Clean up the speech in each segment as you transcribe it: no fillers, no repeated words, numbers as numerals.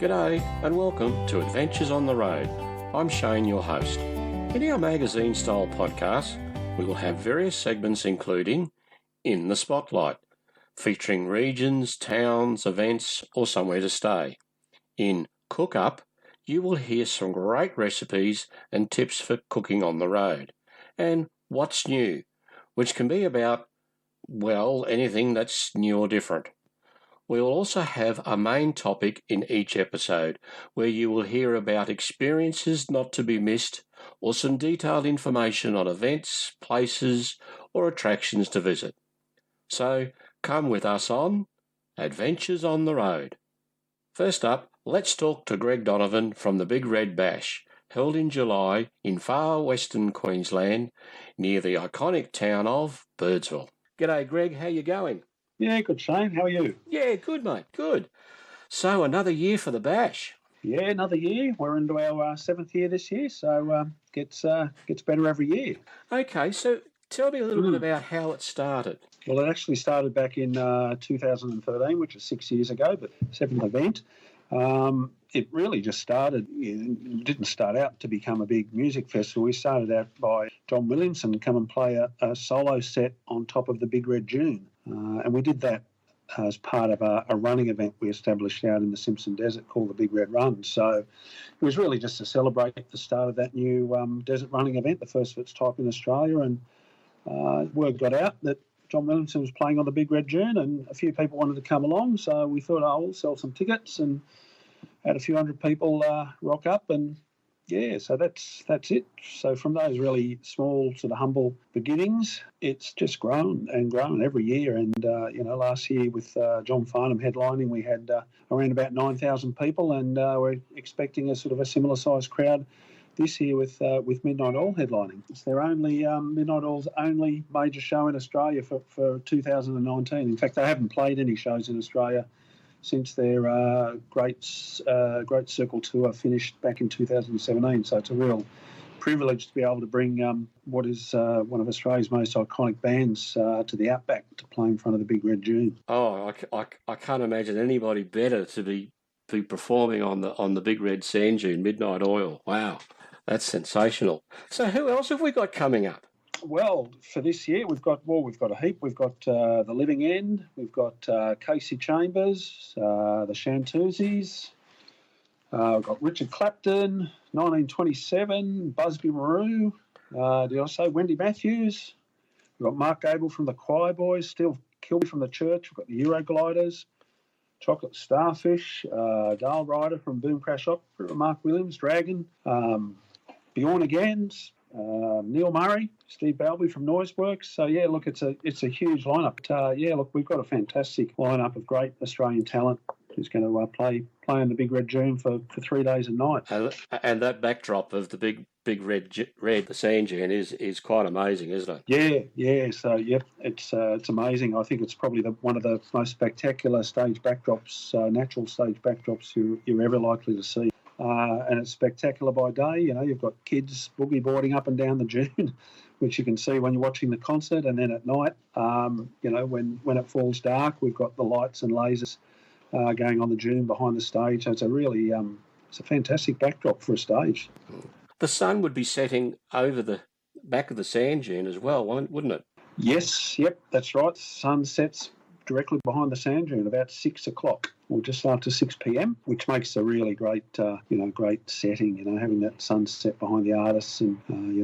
G'day and welcome to Adventures on the Road. I'm Shane, your host. In our magazine-style podcast, we will have various segments including In the Spotlight, featuring regions, towns, events or somewhere to stay. In Cook Up, you will hear some great recipes and tips for cooking on the road. And What's New, which can be about, well, anything that's new or different. We'll also have a main topic in each episode where you will hear about experiences not to be missed or some detailed information on events, places or attractions to visit. So come with us on Adventures on the Road. First up, let's talk to Greg Donovan from the Big Red Bash, held in July in far western Queensland near the iconic town of Birdsville. G'day Greg, how you going? Yeah, good, Shane. How are you? Yeah, good, mate, good. So another year for the Bash. Yeah, another year. We're into our seventh year this year, so gets better every year. Okay, so tell me a little bit about how it started. Well, it actually started back in 2013, which is 6 years ago, but seventh event. It really just started, it didn't start out to become a big music festival. We started out by John Williamson come and play a solo set on top of the Big Red Dune. And we did that as part of a running event we established out in the Simpson Desert called the Big Red Run. So it was really just to celebrate the start of that new desert running event, the first of its type in Australia. And word got out that John Williamson was playing on the Big Red Dune and a few people wanted to come along. So we thought, we'll sell some tickets and had a few hundred people rock up, and yeah, so that's it. So from those really small sort of humble beginnings, it's just grown and grown every year. And last year with John Farnham headlining, we had around about 9,000 people, and we're expecting a sort of a similar sized crowd this year with Midnight Oil headlining. It's their only Midnight Oil's only major show in Australia for 2019. In fact, they haven't played any shows in Australia since their Great Circle tour finished back in 2017. So it's a real privilege to be able to bring what is one of Australia's most iconic bands to the Outback to play in front of the Big Red Dune. Oh, I can't imagine anybody better to be performing on the Big Red Sand Dune, Midnight Oil. Wow, that's sensational. So who else have we got coming up? Well, for this year, we've got a heap. We've got The Living End. We've got Casey Chambers, the Shantuzis. We've got Richard Clapton, 1927, Busby Maroo. Did I say Wendy Matthews? We've got Mark Gable from the Choir Boys, Steve Kilby from the Church. We've got the Eurogliders, Chocolate Starfish, Dale Ryder from Boom Crash Opera, Mark Williams, Dragon, Bjorn Again, Neil Murray, Steve Balby from Noiseworks. So yeah, look, it's a huge lineup. We've got a fantastic lineup of great Australian talent who's going to play on the Big Red Dune for 3 days and nights. And that backdrop of the big red, the sand dune is quite amazing, isn't it? Yeah. So yep, it's amazing. I think it's probably one of the most spectacular stage backdrops, natural stage backdrops you're ever likely to see. And it's spectacular by day. You've got kids boogie boarding up and down the dune, which you can see when you're watching the concert. And then at night, when it falls dark, we've got the lights and lasers going on the dune behind the stage. So it's it's a fantastic backdrop for a stage. The sun would be setting over the back of the sand dune as well, wouldn't it? Yes, yep, that's right. The sun sets directly behind the sand dune about 6 o'clock or just after 6 p.m, which makes a really great setting, having that sunset behind the artists. And,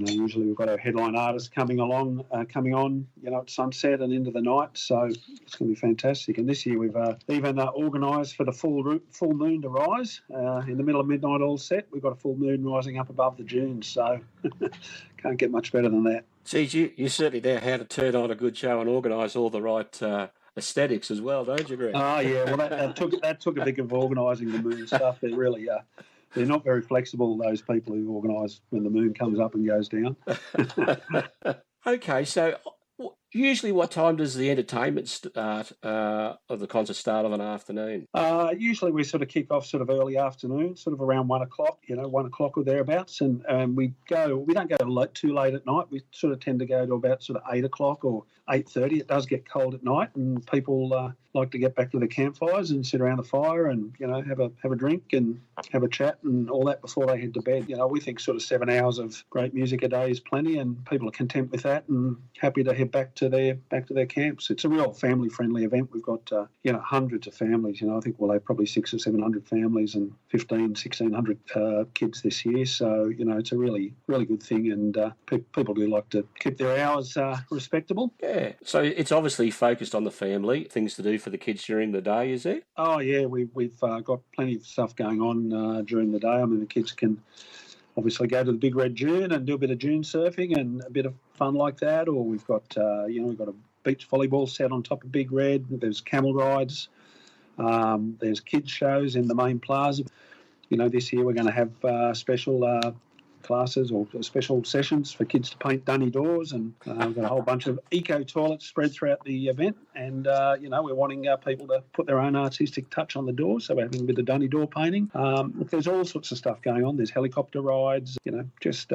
usually we've got our headline artists coming on, at sunset and into the night. So it's going to be fantastic. And this year we've even organised for the full moon to rise in the middle of Midnight Oil set. We've got a full moon rising up above the dunes. So can't get much better than that. Geez, you certainly know how to turn on a good show and organise all the right aesthetics as well, don't you, Greg? Oh yeah, well that took a bit of organising the moon stuff. They're not very flexible, those people who organise when the moon comes up and goes down. Okay, so Usually, what time does the entertainment start of the concert start of an afternoon? Usually we sort of kick off sort of early afternoon, sort of around 1 o'clock, 1 o'clock or thereabouts, and we don't go too late at night. We sort of tend to go to about sort of 8 o'clock or 8:30. It does get cold at night, and people like to get back to the campfires and sit around the fire and have a drink and have a chat and all that before they head to bed. We think sort of 7 hours of great music a day is plenty, and people are content with that and happy to head back to their camps. It's a real family friendly event. We've got hundreds of families. I think we'll have probably 600 or 700 families and 1,600 kids this year. So it's a really good thing, and people do like to keep their hours respectable. Yeah. So it's obviously focused on the family, things to do for the kids during the day, is there? Oh yeah, we've got plenty of stuff going on during the day. I mean, the kids can obviously go to the Big Red Dune and do a bit of dune surfing and a bit of fun like that. Or we've got we've got a beach volleyball set on top of Big Red. There's camel rides. There's kids shows in the main plaza. This year we're going to have special classes or special sessions for kids to paint dunny doors, and we've got a whole bunch of eco toilets spread throughout the event, and we're wanting people to put their own artistic touch on the doors, so we're having a bit of dunny door painting. There's all sorts of stuff going on. There's helicopter rides, just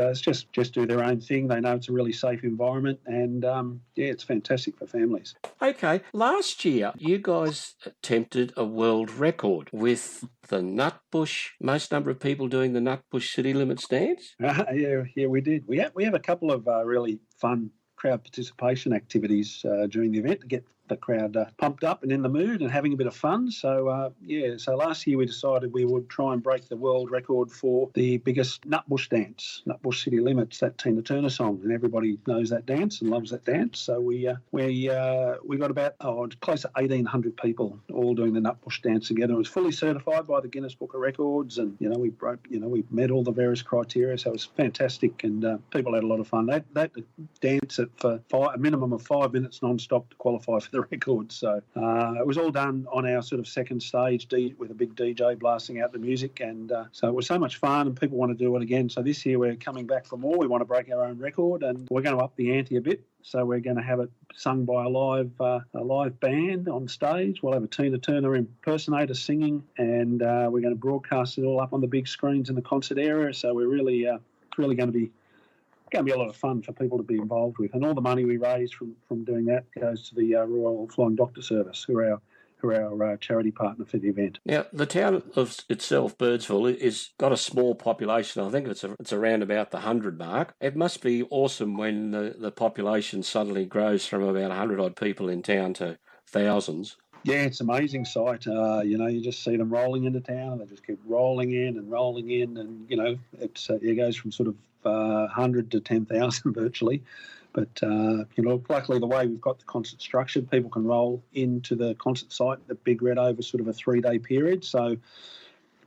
do their own thing. They know it's a really safe environment, and it's fantastic for families. Okay, last year you guys attempted a world record with the Nutbush, most number of people doing the Nutbush City Limits dance? Yeah, we did. We have a couple of really fun crowd participation activities during the event to get the crowd pumped up and in the mood and having a bit of fun. So, so last year we decided we would try and break the world record for the biggest Nutbush dance, Nutbush City Limits, that Tina Turner song, and everybody knows that dance and loves that dance. So we got about close to 1,800 people all doing the Nutbush dance together. It was fully certified by the Guinness Book of Records, and we met all the various criteria. So it was fantastic, and people had a lot of fun. They dance it for a minimum of 5 minutes non-stop to qualify for the record. So it was all done on our sort of second stage with a big DJ blasting out the music, and so it was so much fun, and people want to do it again. So this year we're coming back for more. We want to break our own record, and we're going to up the ante a bit. So we're going to have it sung by a live band on stage. We'll have a Tina Turner impersonator singing, and we're going to broadcast it all up on the big screens in the concert area. So we're really going to be a lot of fun for people to be involved with, and all the money we raise from doing that goes to the Royal Flying Doctor Service, who are our charity partner for the event. Now, the town of itself, Birdsville, is got a small population. I think it's around about the 100 mark. It must be awesome when the population suddenly grows from about 100 odd people in town to thousands. Yeah, it's an amazing sight. You just see them rolling into town. They just keep rolling in, and it goes from sort of 100 to 10,000 virtually. But luckily the way we've got the concert structured, people can roll into the concert site, the Big Red, over sort of a 3-day period. So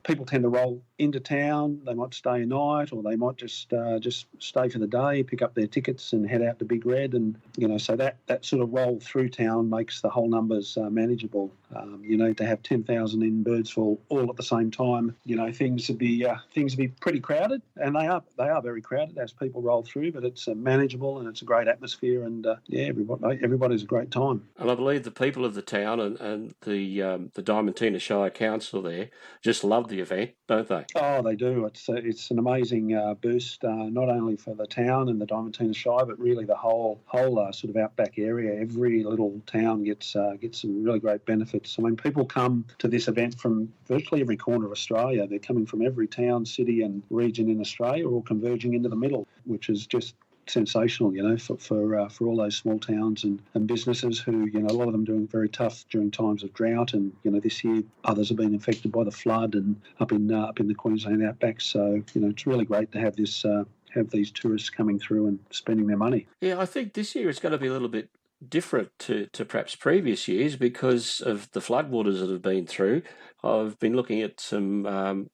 people tend to roll into town. They might stay a night, or they might just stay for the day, pick up their tickets and head out to Big Red. And so that sort of roll through town makes the whole numbers manageable. To have 10,000 in Birdsville all at the same time, things would be pretty crowded, and they are very crowded as people roll through. But it's manageable, and it's a great atmosphere, and everybody's a great time. And I believe the people of the town and the Diamantina Shire Council there just love the event, don't they? Oh, they do. It's an amazing boost, not only for the town and the Diamantina Shire, but really the whole sort of outback area. Every little town gets some really great benefits. I mean, people come to this event from virtually every corner of Australia. They're coming from every town, city and region in Australia, all converging into the middle, which is just sensational, for all those small towns and businesses who, a lot of them doing very tough during times of drought. And, this year others have been affected by the flood and up in the Queensland outback. So, it's really great to have this, have these tourists coming through and spending their money. Yeah, I think this year it's going to be a little bit different to perhaps previous years because of the floodwaters that have been through. I've been looking at some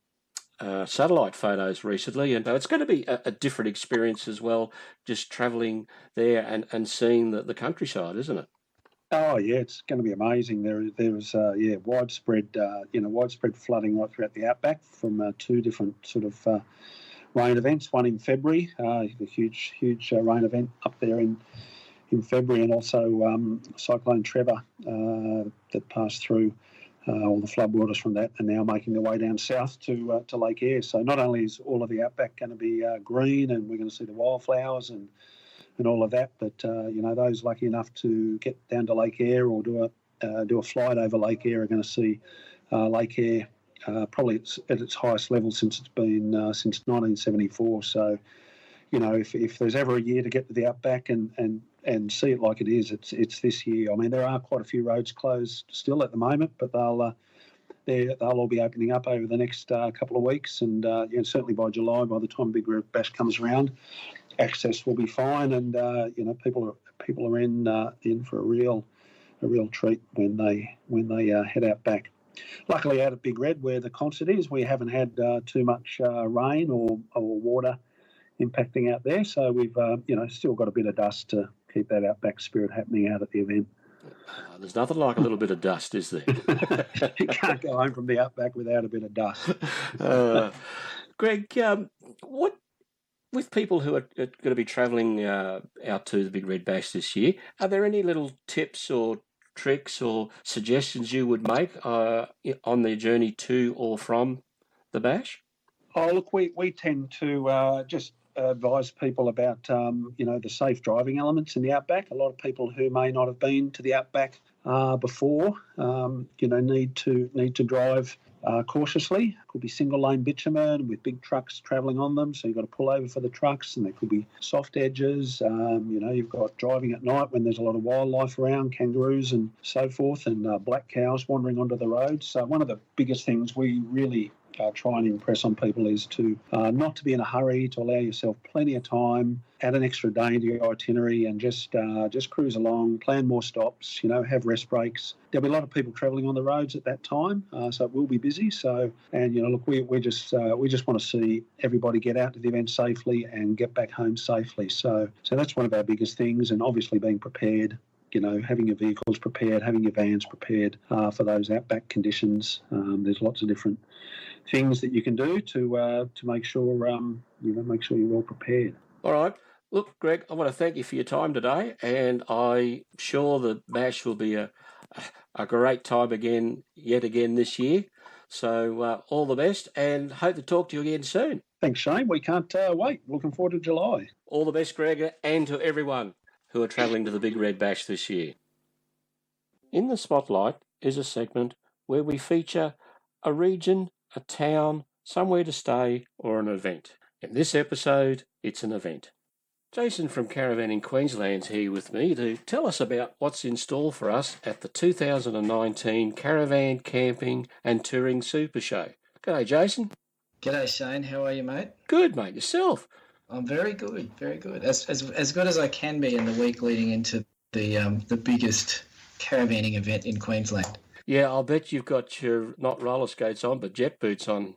satellite photos recently, and it's going to be a different experience as well, just travelling there and seeing the countryside, isn't it? Oh yeah, it's going to be amazing. There's widespread flooding right throughout the outback from 2 different sort of rain events. One in February, a huge rain event up there in in February, and also Cyclone Trevor that passed through. All the floodwaters from that are now making their way down south to Lake Eyre. So not only is all of the outback going to be green, and we're going to see the wildflowers and all of that, but those lucky enough to get down to Lake Eyre or do a flight over Lake Eyre are going to see Lake Eyre probably at its highest level since it's been since 1974. So if there's ever a year to get to the outback and see it like it is, it's this year. I mean, there are quite a few roads closed still at the moment, but they'll all be opening up over the next couple of weeks, and certainly by July, by the time Big Red Bash comes around, access will be fine, and people are in for a real treat when they head out back. Luckily, out at Big Red, where the concert is, we haven't had too much rain or water impacting out there, so we've still got a bit of dust to keep that outback spirit happening out at the event. There's nothing like a little bit of dust, is there? You can't go home from the outback without a bit of dust. Greg, what with people who are going to be travelling out to the Big Red Bash this year, are there any little tips or tricks or suggestions you would make on their journey to or from the bash? Oh, look, we tend to just advise people about the safe driving elements in the outback. A lot of people who may not have been to the outback before, need to drive cautiously. It could be single lane bitumen with big trucks travelling on them, so you've got to pull over for the trucks, and there could be soft edges. You've got driving at night when there's a lot of wildlife around, kangaroos and so forth, and black cows wandering onto the road. So one of the biggest things we really try and impress on people is to not to be in a hurry, to allow yourself plenty of time, add an extra day into your itinerary, and just cruise along, plan more stops, have rest breaks. There'll be a lot of people travelling on the roads at that time, so it will be busy. So, and look, we just want to see everybody get out to the event safely and get back home safely. So that's one of our biggest things, and obviously being prepared. Having your vehicles prepared, having your vans prepared for those outback conditions. There's lots of different things that you can do to make sure you're well prepared. All right. Look, Greg, I want to thank you for your time today, and I'm sure the bash will be a great time yet again this year. So all the best, and hope to talk to you again soon. Thanks, Shane. We can't wait. Looking forward to July. All the best, Greg, and to everyone who are travelling to the Big Red Bash this year. In the Spotlight is a segment where we feature a region, a town, somewhere to stay, or an event. In this episode, it's an event. Jason from Caravan in Queensland's here with me to tell us about what's in store for us at the 2019 Caravan, Camping and Touring Super Show. G'day, Jason. G'day, Shane. How are you, mate? Good, mate. Yourself? I'm very good, very good. As good as I can be in the week leading into the biggest caravanning event in Queensland. Yeah, I'll bet you've got your, not roller skates on, but jet boots on.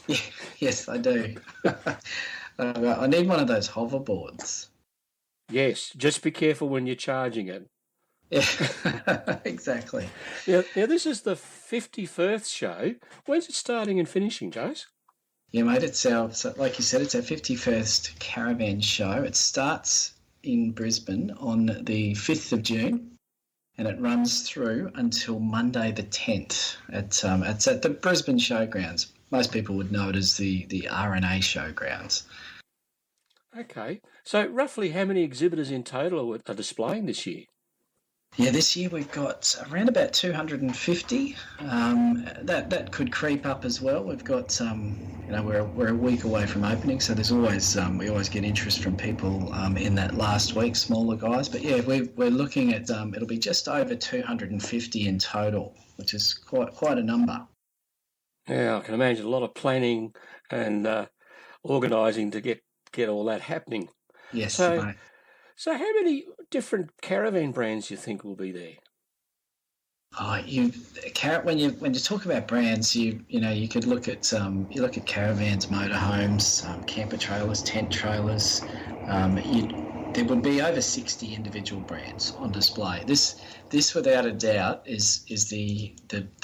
Yeah, yes, I do. I need one of those hoverboards. Yes, just be careful when you're charging it. Yeah, exactly. Now, this is the 51st show. When's it starting and finishing, Jace? Yeah, mate, like you said, it's our 51st caravan show. It starts in Brisbane on the 5th of June. And it runs through until Monday the 10th. It's at the Brisbane Showgrounds. Most people would know it as the RNA Showgrounds. Okay. So roughly how many exhibitors in total are displaying this year? Yeah, this year we've got around about 250. That could creep up as well. We've got we're a week away from opening, so there's always we always get interest from people in that last week, smaller guys. But yeah, we're looking at it'll be just over 250 in total, which is quite a number. Yeah, I can imagine a lot of planning and organising to get all that happening. Yes. So how many different caravan brands do you think will be there? Oh, when you talk about brands, you could look at caravans, motorhomes, camper trailers, tent trailers. There would be over 60 individual brands on display. This without a doubt is the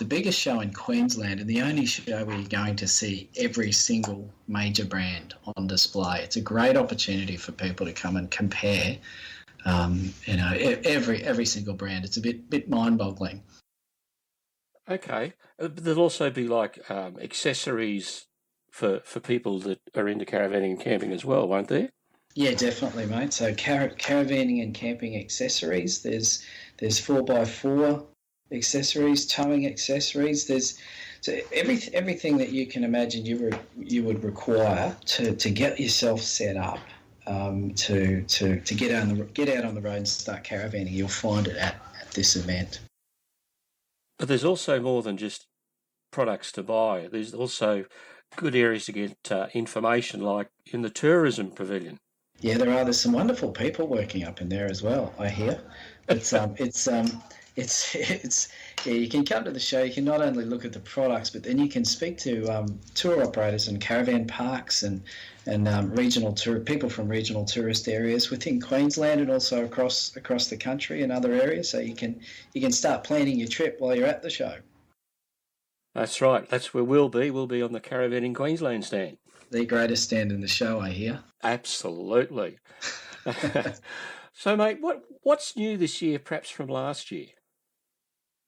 biggest show in Queensland and the only show where you're going to see every single major brand on display. It's a great opportunity for people to come and compare Every single brand. It's a bit mind-boggling. Okay. But there'll also be like accessories for people that are into caravanning and camping as well, won't there? Yeah, definitely, mate. So caravanning and camping accessories. There's 4x4 accessories, towing accessories. Everything that you can imagine you would require to get yourself set up to get out on the road and start caravanning. You'll find it at this event. But there's also more than just products to buy. There's also good areas to get information, like in the tourism pavilion. Yeah, there's some wonderful people working up in there as well, I hear. It's yeah. You can come to the show. You can not only look at the products, but then you can speak to tour operators and caravan parks and regional people from regional tourist areas within Queensland and also across the country and other areas. So you can start planning your trip while you're at the show. That's right. That's where we'll be. We'll be on the Caravan in Queensland stand. The greatest stand in the show, I hear. Absolutely. So, mate, what's new this year, perhaps from last year?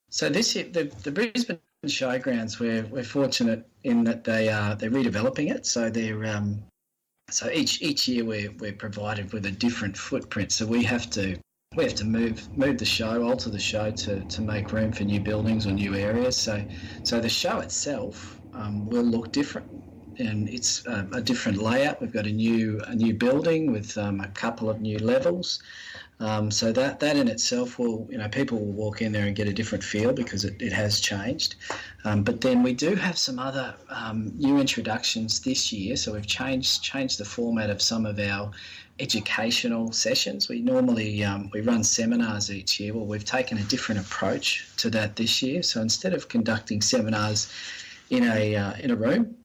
So this year, the Brisbane Showgrounds, we're fortunate in that they're redeveloping it. So so each year we're provided with a different footprint. So we have to move the show, alter the show to make room for new buildings or new areas. So the show itself will look different, and it's a different layout. We've got a new building with a couple of new levels. So that in itself will, people will walk in there and get a different feel because it has changed. But then we do have some other new introductions this year. So we've changed the format of some of our educational sessions. We normally we run seminars each year. Well, we've taken a different approach to that this year. So instead of conducting seminars in a room,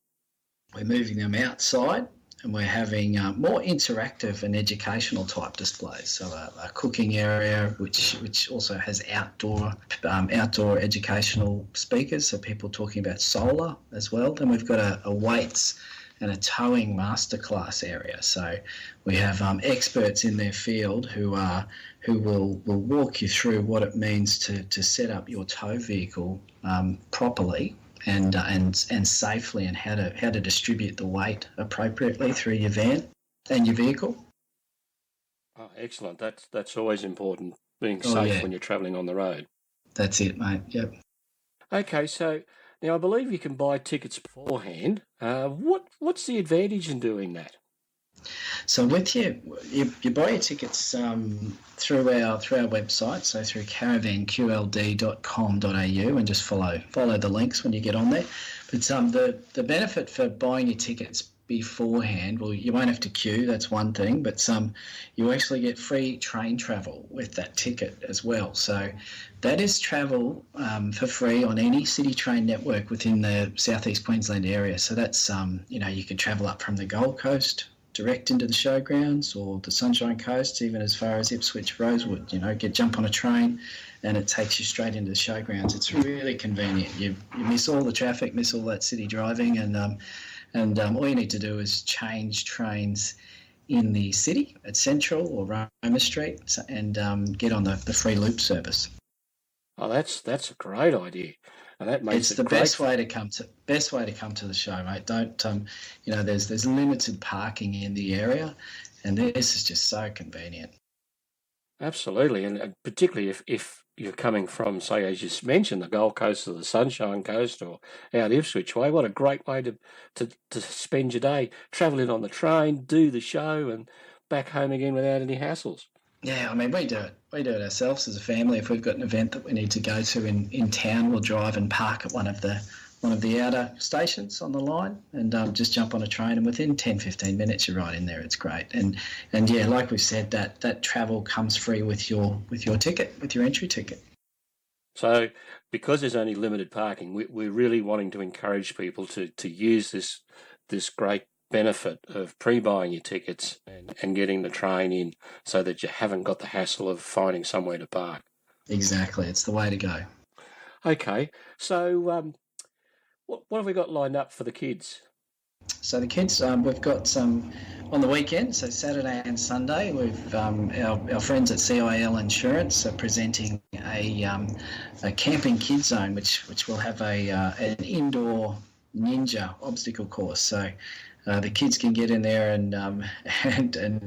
we're moving them outside. And we're having more interactive and educational type displays. So a cooking area, which also has outdoor educational speakers, so people talking about solar as well. Then we've got a weights and a towing masterclass area. So we have experts in their field who will walk you through what it means to set up your tow vehicle properly. And safely, and how to distribute the weight appropriately through your van and your vehicle. Oh, excellent. That's always important, being safe when you're travelling on the road. That's it, mate. Yep. Okay, so now I believe you can buy tickets beforehand. What's the advantage in doing that? So with you buy your tickets through our website, so through caravanqld.com.au, and just follow the links when you get on there. But the benefit for buying your tickets beforehand, well, you won't have to queue, that's one thing, but you actually get free train travel with that ticket as well. So that is travel for free on any city train network within the southeast Queensland area. So that's you can travel up from the Gold Coast direct into the showgrounds, or the Sunshine Coast, even as far as Ipswich, Rosewood. Jump on a train and it takes you straight into the showgrounds. It's really convenient. You miss all the traffic, miss all that city driving, and all you need to do is change trains in the city at Central or Roma Street and get on the free loop service. Oh, that's a great idea. And that makes it's the best way to come to the show, mate. Don't there's limited parking in the area, and this is just so convenient. Absolutely, and particularly if you're coming from, say, as you mentioned, the Gold Coast or the Sunshine Coast or out Ipswich way, what a great way to spend your day travelling on the train, do the show, and back home again without any hassles. Yeah, I mean, we do it ourselves as a family. If we've got an event that we need to go to in town, we'll drive and park at one of the outer stations on the line and just jump on a train, and within 10-15 minutes you're right in there. It's great. And yeah, like we've said, that travel comes free with your ticket, with your entry ticket. So because there's only limited parking, we're really wanting to encourage people to use this great benefit of pre-buying your tickets and getting the train in, so that you haven't got the hassle of finding somewhere to park. Exactly, it's the way to go. Okay, so what have we got lined up for the kids? So the kids, we've got some on the weekend, so Saturday and Sunday. We've our friends at CIL Insurance are presenting a camping kids zone, which will have an indoor ninja obstacle course. So the kids can get in there and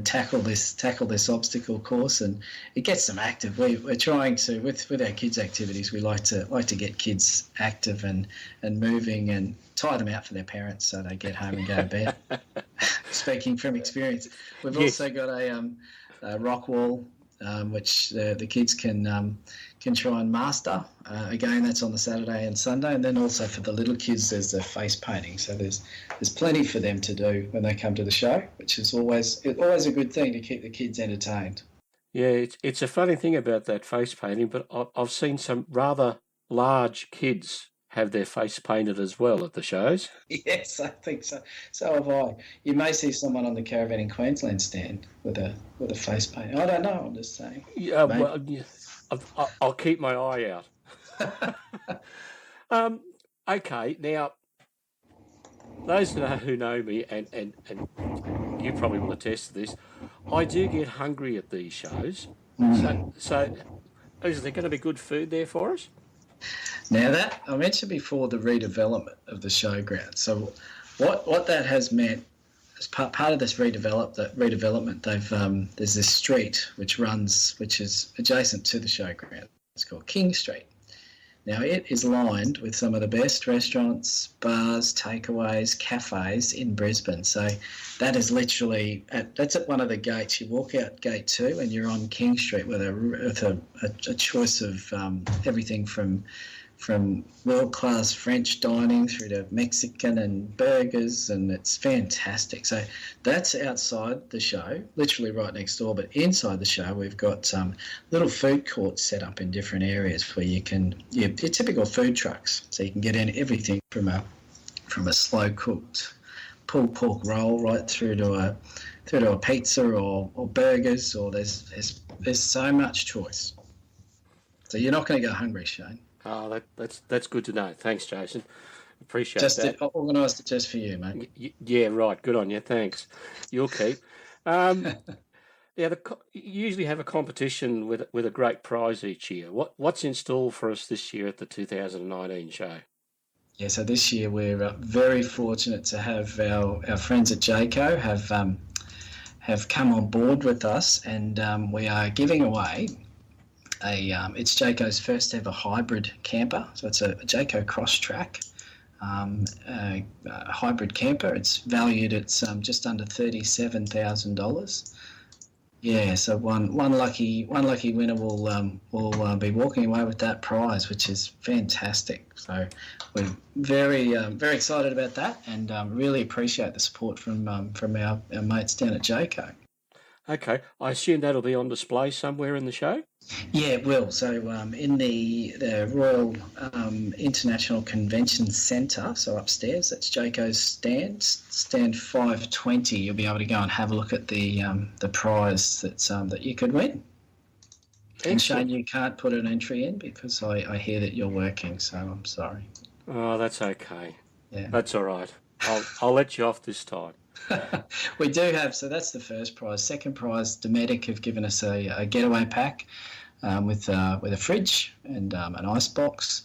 tackle this obstacle course, and it gets them active. We're trying to with our kids' activities. We like to get kids active and moving and tire them out for their parents so they get home and go to bed. Speaking from experience, we've also got a rock wall which the kids can try and master. Again, that's on the Saturday and Sunday, and then also for the little kids, there's the face painting. So there's plenty for them to do when they come to the show, which is always a good thing to keep the kids entertained. Yeah, it's a funny thing about that face painting, but I've seen some rather large kids have their face painted as well at the shows. Yes, I think so. So have I. You may see someone on the Caravan in Queensland stand with a face paint. I don't know. I'm just saying. Yeah, well, I'll keep my eye out. Okay, now those who know me, and you probably will attest to this, I do get hungry at these shows. So is there going to be good food there for us? Now that I mentioned before the redevelopment of the showground. So what that has meant as part of this redevelopment, there's this street which is adjacent to the showground. It's called King Street. Now it is lined with some of the best restaurants, bars, takeaways, cafes in Brisbane. So that is literally that's at one of the gates. You walk out gate 2 and you're on King Street with a choice of everything from world-class French dining through to Mexican and burgers, and it's fantastic. So that's outside the show, literally right next door. But inside the show, we've got little food courts set up in different areas where you can, your typical food trucks. So you can get in everything from a slow-cooked pulled pork roll right through to a pizza or burgers, or there's so much choice. So you're not going to go hungry, Shane. Oh, that's good to know. Thanks, Jason. Appreciate just that. Just organised it just for you, mate. Yeah, right. Good on you. Thanks. You'll keep. Yeah, you usually have a competition with a great prize each year. What's in store for us this year at the 2019 show? Yeah, so this year we're very fortunate to have our friends at Jayco have come on board with us, and we are giving away it's Jayco's first ever hybrid camper. So it's a Jayco Cross-Track hybrid camper. It's valued at just under $37,000. Yeah, so one lucky winner will be walking away with that prize, which is fantastic. So we're very excited about that, and really appreciate the support from our mates down at Jayco. Okay, I assume that'll be on display somewhere in the show? Yeah, it will. So in the Royal International Convention Centre, so upstairs, that's Jayco's stand 520. You'll be able to go and have a look at the prize that you could win. Excellent. And Shane, you can't put an entry in because I hear that you're working, so I'm sorry. Oh, that's okay. Yeah, that's all right. I'll let you off this time. We do have, so that's the first prize. Second prize, Dometic have given us a getaway pack with a fridge and an ice box.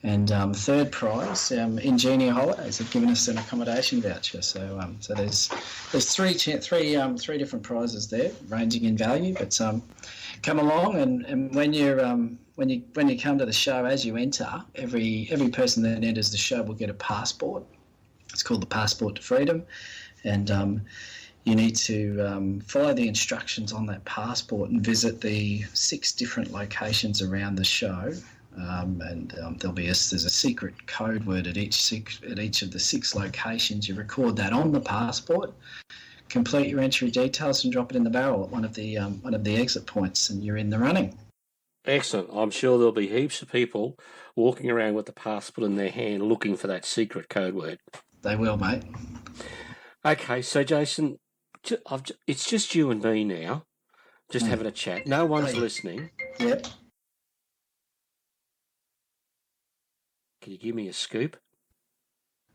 And third prize, Ingenia Holidays have given us an accommodation voucher. So there's three different prizes there, ranging in value. But come along, and when you come to the show, as you enter, every person that enters the show will get a passport. It's called the Passport to Freedom. And you need to follow the instructions on that passport and visit the 6 different locations around the show. There's a secret code word at each of the 6 locations. You record that on the passport, complete your entry details, and drop it in the barrel at one of the exit points, and you're in the running. Excellent. I'm sure there'll be heaps of people walking around with the passport in their hand looking for that secret code word. They will, mate. Okay, so Jason, it's just you and me now, just having a chat. No one's listening. Yep. Can you give me a scoop?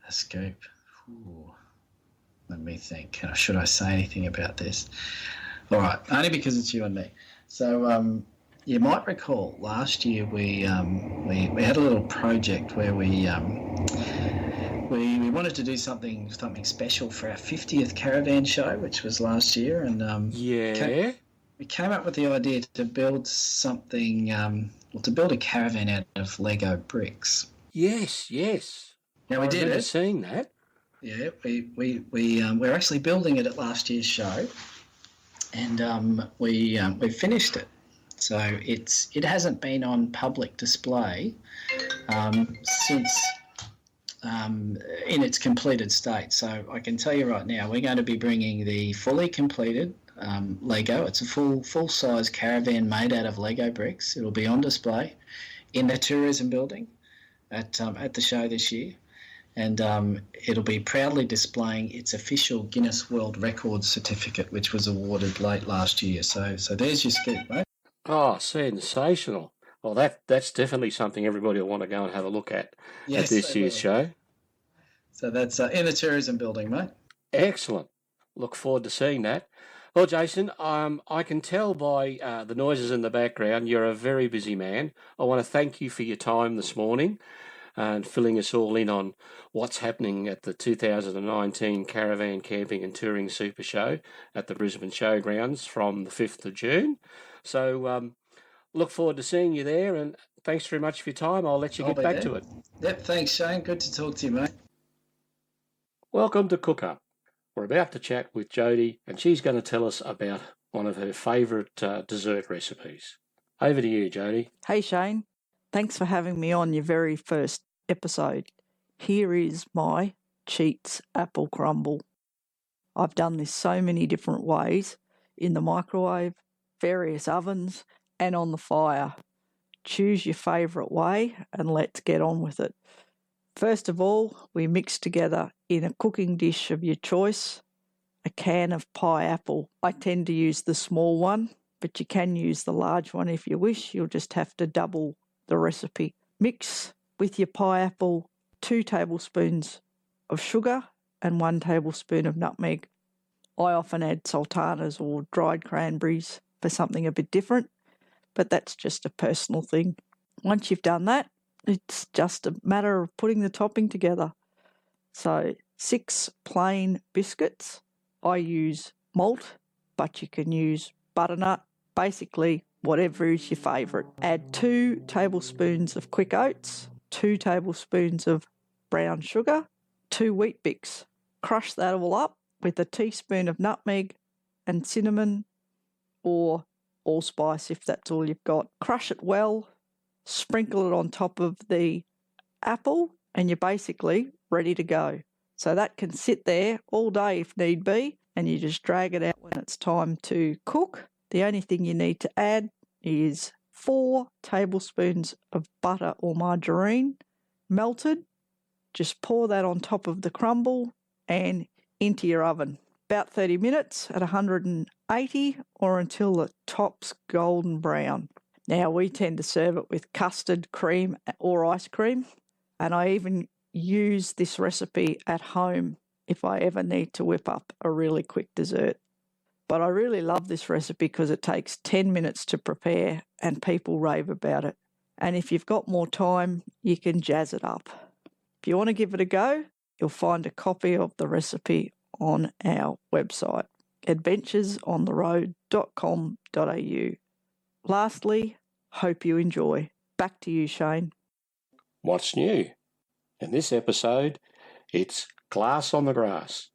A scoop. Ooh. Let me think. Should I say anything about this? All right, only because it's you and me. So you might recall last year we had a little project where we wanted to do something special for our 50th caravan show, which was last year, and we came up with the idea to build something, to build a caravan out of Lego bricks. Yes. Now we did it. Seeing that. Yeah, we're actually building it at last year's show, and we finished it. So it hasn't been on public display since in its completed state. So I can tell you right now, we're going to be bringing the fully completed Lego. It's a full-size caravan made out of Lego bricks. It'll be on display in the tourism building at the show this year, and it'll be proudly displaying its official Guinness World Records certificate, which was awarded late last year. So there's your scoop, mate. Oh, sensational. Well, that's definitely something everybody will want to go and have a look at this year's show. So that's in the tourism building, mate. Excellent. Look forward to seeing that. Well, Jason, I can tell by the noises in the background you're a very busy man. I want to thank you for your time this morning and filling us all in on what's happening at the 2019 Caravan Camping and Touring Super Show at the Brisbane Showgrounds from the 5th of June. So look forward to seeing you there, and thanks very much for your time. I'll let you get back to it. Yep, thanks, Shane. Good to talk to you, mate. Welcome to Cook Up. We're about to chat with Jody, and she's going to tell us about one of her favourite dessert recipes. Over to you, Jody. Hey, Shane. Thanks for having me on your very first episode. Here is my Cheats apple crumble. I've done this so many different ways, in the microwave, various ovens, and on the fire. Choose your favourite way and let's get on with it. First of all, we mix together in a cooking dish of your choice a can of pie apple. I tend to use the small one, but you can use the large one if you wish. You'll just have to double the recipe. Mix with your pie apple 2 tablespoons of sugar and 1 tablespoon of nutmeg. I often add sultanas or dried cranberries for something a bit different, but that's just a personal thing. Once you've done that, it's just a matter of putting the topping together. So 6 plain biscuits. I use malt, but you can use butternut, basically whatever is your favourite. Add 2 tablespoons of quick oats, 2 tablespoons of brown sugar, 2 wheat bix. Crush that all up with a teaspoon of nutmeg and cinnamon or allspice if that's all you've got. Crush it well, sprinkle it on top of the apple, and you're basically ready to go. So that can sit there all day if need be, and you just drag it out when it's time to cook. The only thing you need to add is 4 tablespoons of butter or margarine, melted. Just pour that on top of the crumble and into your oven. About 30 minutes at 180 or until the top's golden brown. Now, we tend to serve it with custard, cream or ice cream, and I even use this recipe at home if I ever need to whip up a really quick dessert. But I really love this recipe because it takes 10 minutes to prepare and people rave about it. And if you've got more time, you can jazz it up. If you want to give it a go, you'll find a copy of the recipe on our website, adventuresontheroad.com.au. Lastly, hope you enjoy. Back to you, Shane. What's new? In this episode, it's Glass on the Grass.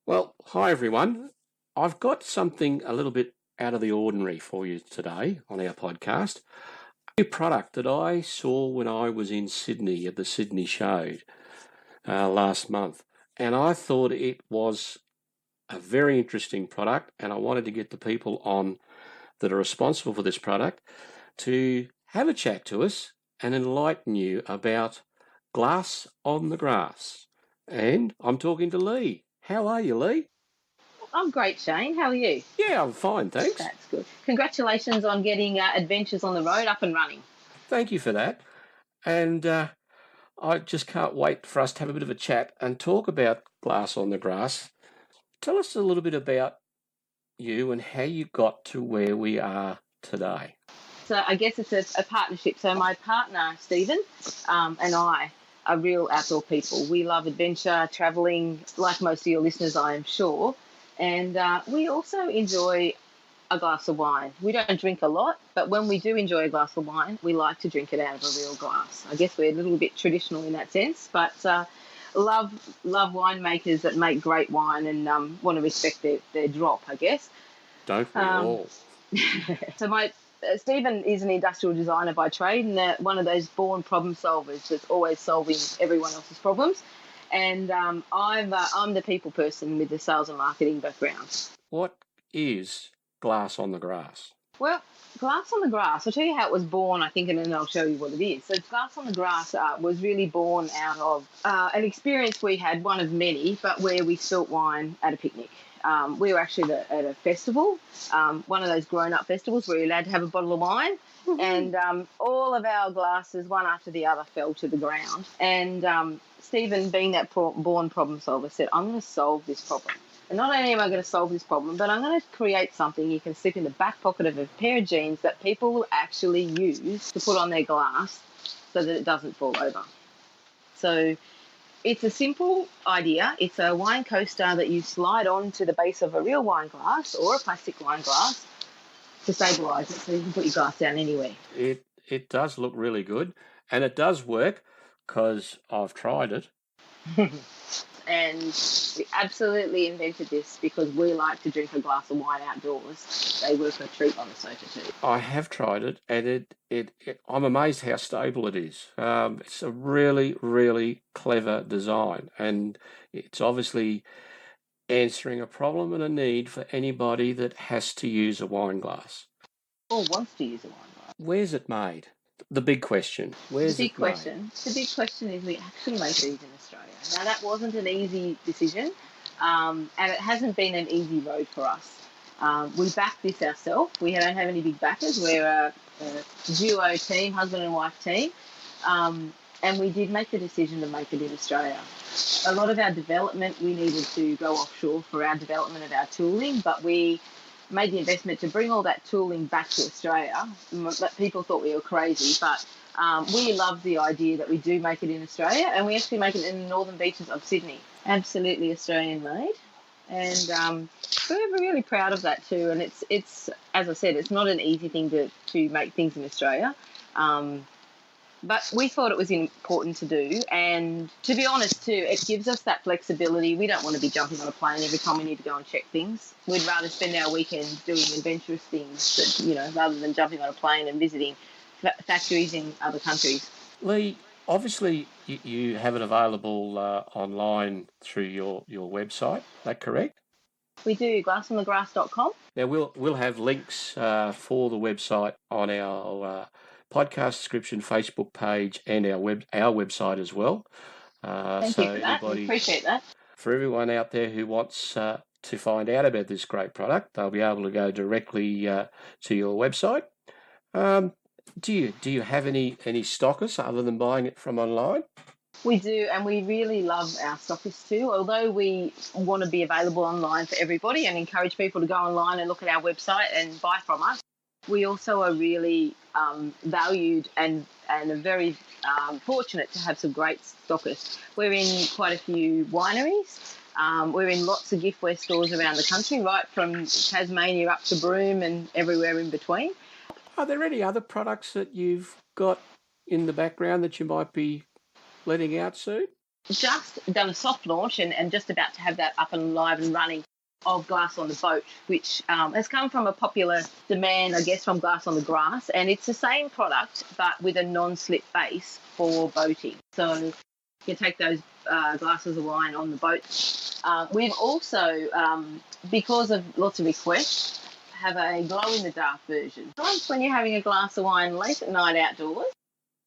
Well, hi everyone. I've got something a little bit out of the ordinary for you today on our podcast. A new product that I saw when I was in Sydney at the Sydney show last month. And I thought it was a very interesting product, and I wanted to get the people on that are responsible for this product to have a chat to us and enlighten you about glass on the grass. And I'm talking to Lee. How are you, Lee? I'm great, Shane. How are you? Yeah, I'm fine, thanks. That's good. Congratulations on getting Adventures on the Road up and running. Thank you for that. And I just can't wait for us to have a bit of a chat and talk about glass on the grass Tell us a little bit about you and how you got to where we are today. So I guess it's a partnership. So my partner, Stephen, and I are real outdoor people. We love adventure, travelling, like most of your listeners, I am sure. And we also enjoy a glass of wine. We don't drink a lot, but when we do enjoy a glass of wine, we like to drink it out of a real glass. I guess we're a little bit traditional in that sense, but love winemakers that make great wine and want to respect their drop, I guess. Don't we all? So Stephen is an industrial designer by trade, and one of those born problem solvers that's always solving everyone else's problems. And I'm the people person with the sales and marketing background. What is glass on the grass? Well, glass on the grass, I'll tell you how it was born, I think, and then I'll show you what it is. So glass on the grass was really born out of an experience we had, one of many, but where we spilt wine at a picnic. We were actually at a festival, one of those grown-up festivals where you're allowed to have a bottle of wine, and all of our glasses, one after the other, fell to the ground. And Stephen, being that born problem solver, said, I'm going to solve this problem. And not only am I going to solve this problem, but I'm going to create something you can slip in the back pocket of a pair of jeans that people will actually use to put on their glass so that it doesn't fall over. So it's a simple idea. It's a wine coaster that you slide onto the base of a real wine glass or a plastic wine glass to stabilise it so you can put your glass down anywhere. It does look really good, and it does work because I've tried it. And we absolutely invented this because we like to drink a glass of wine outdoors. They work a treat on the sofa too. I have tried it, and I'm amazed how stable it is. It's a really, really clever design, and it's obviously answering a problem and a need for anybody that has to use a wine glass. Or wants to use a wine glass. Where's it made? The big question. Where's the it big question? The big question is we actually make these in Australia. Now, that wasn't an easy decision, and it hasn't been an easy road for us. We backed this ourselves. We don't have any big backers. We're a duo team, husband and wife team, and we did make the decision to make it in Australia. A lot of our development, we needed to go offshore for our development of our tooling, but we made the investment to bring all that tooling back to Australia. People thought we were crazy, but we love the idea that we do make it in Australia, and we actually make it in the northern beaches of Sydney. Absolutely Australian made, and we're really proud of that too. And it's as I said, it's not an easy thing to make things in Australia. But we thought it was important to do, and to be honest too, it gives us that flexibility. We don't want to be jumping on a plane every time we need to go and check things. We'd rather spend our weekends doing adventurous things, rather than jumping on a plane and visiting factories in other countries. Lee, obviously you have it available online through your website. Is that correct? We do, glassonthegrass.com. Now we'll have links for the website on our podcast description, Facebook page, and our website as well. Thank you for that. We appreciate that. For everyone out there who wants to find out about this great product, they'll be able to go directly to your website. Do you have any stockists other than buying it from online? We do, and we really love our stockists too. Although we want to be available online for everybody and encourage people to go online and look at our website and buy from us, we also are really valued and are very fortunate to have some great stockists. We're in quite a few wineries. We're in lots of giftware stores around the country, right from Tasmania up to Broome and everywhere in between. Are there any other products that you've got in the background that you might be letting out soon? Just done a soft launch and just about to have that up and live and running of Glass on the Boat, which has come from a popular demand, I guess, from Glass on the Grass. And it's the same product, but with a non-slip base for boating. So you can take those glasses of wine on the boat. We've also, because of lots of requests, have a glow-in-the-dark version. Sometimes when you're having a glass of wine late at night outdoors,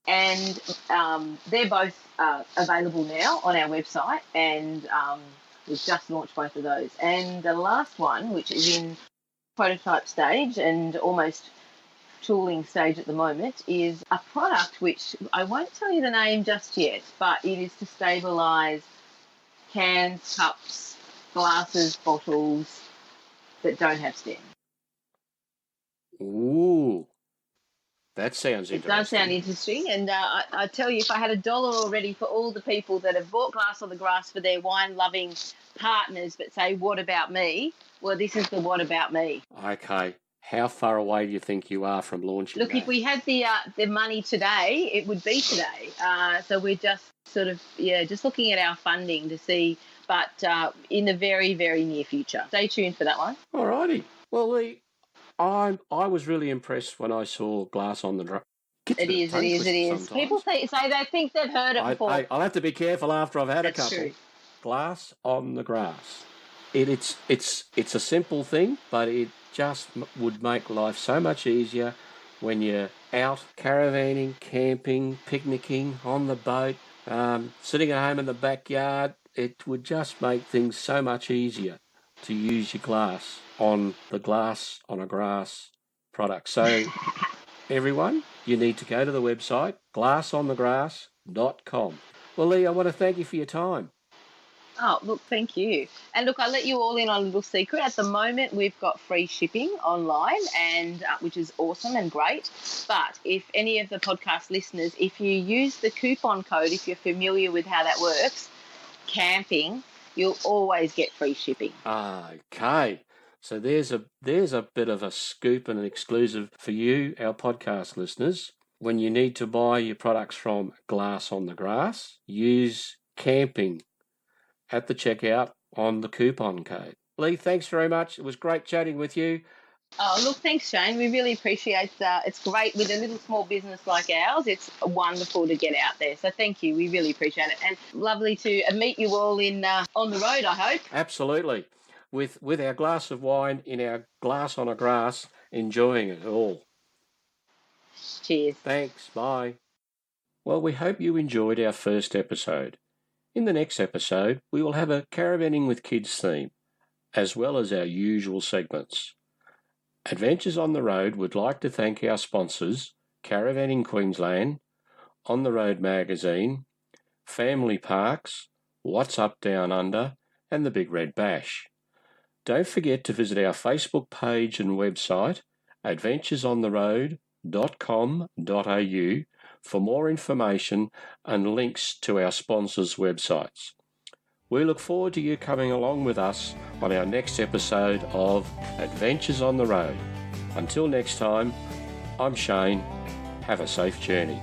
and they're both available now on our website, and we've just launched both of those. And the last one, which is in prototype stage and almost tooling stage at the moment, is a product which I won't tell you the name just yet, but it is to stabilise cans, cups, glasses, bottles that don't have stems. Ooh, that sounds It does interesting. sound interesting, and I tell you, if I had $1 already for all the people that have bought Glass on the Grass for their wine-loving partners, but say, what about me? Well, this is the what about me. Okay. How far away do you think you are from launching Look, that? if we had the money today, it would be today. So we're just sort of, just looking at our funding to see, but in the very, very near future. Stay tuned for that one. All righty. Well, Lee, I was really impressed when I saw Glass on the Grass. It is. People say they think they've heard it before. I'll have to be careful after I've had That's a couple. true. Glass on the Grass. It's a simple thing, but it just would make life so much easier when you're out caravanning, camping, picnicking, on the boat, sitting at home in the backyard. It would just make things so much easier to use your glass on a grass product. So everyone, you need to go to the website glassonthegrass.com. Well, Lee, I want to thank you for your time. Oh, look, thank you. And look, I'll let you all in on a little secret. At the moment, we've got free shipping online, and which is awesome and great. But if any of the podcast listeners, if you use the coupon code, if you're familiar with how that works, camping, you'll always get free shipping. Okay. So there's a bit of a scoop and an exclusive for you, our podcast listeners. When you need to buy your products from Glass on the Grass, use camping at the checkout on the coupon code. Lee, thanks very much. It was great chatting with you. Oh, look, thanks, Shane. We really appreciate it's great with a little small business like ours. It's wonderful to get out there. So thank you. We really appreciate it. And lovely to meet you all on the road, I hope. Absolutely. With our glass of wine in our glass on a grass, enjoying it all. Cheers. Thanks. Bye. Well, we hope you enjoyed our first episode. In the next episode, we will have a Caravanning with Kids theme, as well as our usual segments. Adventures on the Road would like to thank our sponsors, Caravanning Queensland, On the Road Magazine, Family Parks, What's Up Down Under, and the Big Red Bash. Don't forget to visit our Facebook page and website, adventuresontheroad.com.au, for more information and links to our sponsors' websites. We look forward to you coming along with us on our next episode of Adventures on the Road. Until next time, I'm Shane. Have a safe journey.